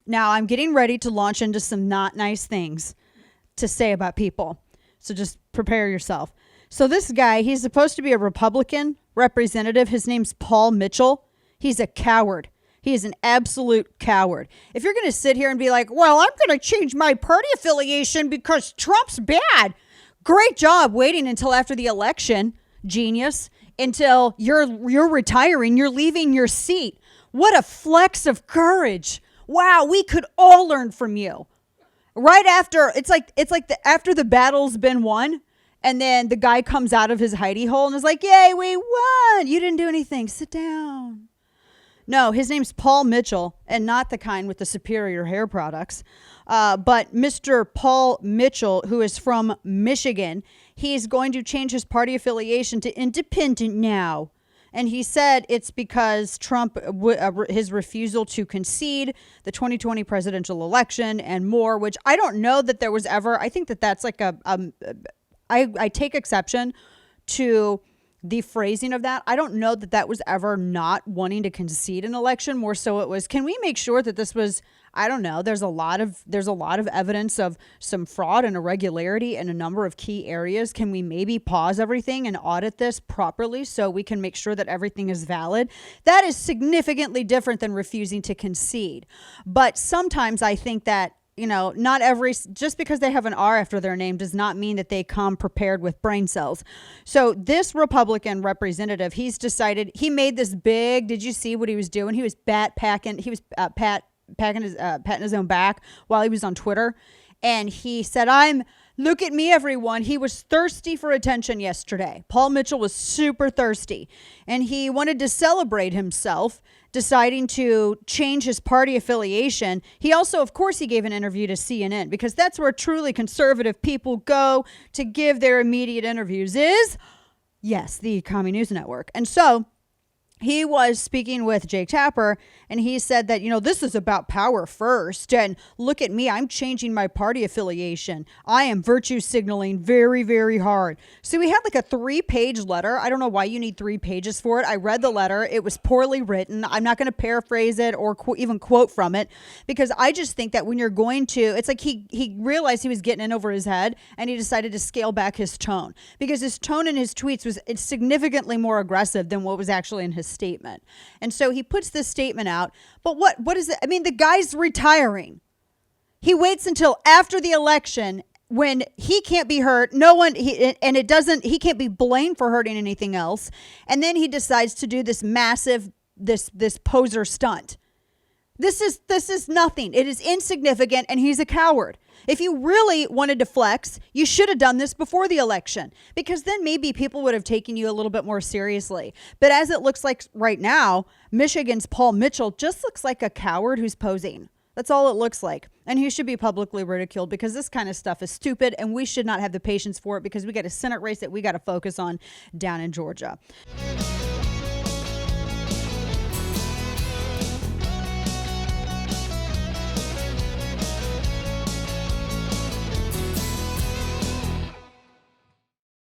Now I'm getting ready to launch into some not nice things to say about people. So just prepare yourself. So this guy, he's supposed to be a Republican representative. His name's Paul Mitchell. He's a coward. He is an absolute coward. If you're going to sit here and be like, well, I'm going to change my party affiliation because Trump's bad. Great job waiting until after the election, genius, until you're retiring, you're leaving your seat. What a flex of courage. Wow, we could all learn from you. Right after, after the battle's been won, and then the guy comes out of his hidey hole and is like, yay, we won. You didn't do anything. Sit down. No, his name's Paul Mitchell, and not the kind with the superior hair products. But Mr. Paul Mitchell, who is from Michigan, he's going to change his party affiliation to independent now. And he said it's because Trump, his refusal to concede the 2020 presidential election and more, which I don't know that there was ever. I think that that's like I take exception to the phrasing of that. I don't know that that was ever not wanting to concede an election. More so it was, can we make sure that this was, I don't know, there's a lot of evidence of some fraud and irregularity in a number of key areas. Can we maybe pause everything and audit this properly so we can make sure that everything is valid? That is significantly different than refusing to concede. But sometimes I think that, not just because they have an R after their name does not mean that they come prepared with brain cells. So this Republican representative, he's decided, he made this big, did you see what he was doing? He was patting his own back while he was on Twitter. And he said, look at me, everyone. He was thirsty for attention yesterday. Paul Mitchell was super thirsty. And he wanted to celebrate himself, deciding to change his party affiliation. He also, of course, he gave an interview to CNN because that's where truly conservative people go to give their immediate interviews yes, the Commie News Network. And so he was speaking with Jake Tapper, and he said that, this is about power first. And look at me, I'm changing my party affiliation. I am virtue signaling very, very hard. So we had like a 3-page letter. I don't know why you need 3 pages for it. I read the letter. It was poorly written. I'm not going to paraphrase it or even quote from it, because I just think that when you're going to, it's like he realized he was getting in over his head, and he decided to scale back his tone, because his tone in his tweets was significantly more aggressive than what was actually in his statement. And so he puts this statement out. But what is it? I mean, the guy's retiring. He waits until after the election when he can't be hurt. He can't be blamed for hurting anything else. And then he decides to do this massive, this poser stunt. This is nothing. It is insignificant, and he's a coward. If you really wanted to flex, you should have done this before the election, because then maybe people would have taken you a little bit more seriously. But as it looks like right now, Michigan's Paul Mitchell just looks like a coward who's posing. That's all it looks like. And he should be publicly ridiculed, because this kind of stuff is stupid, and we should not have the patience for it, because we got a Senate race that we got to focus on down in Georgia.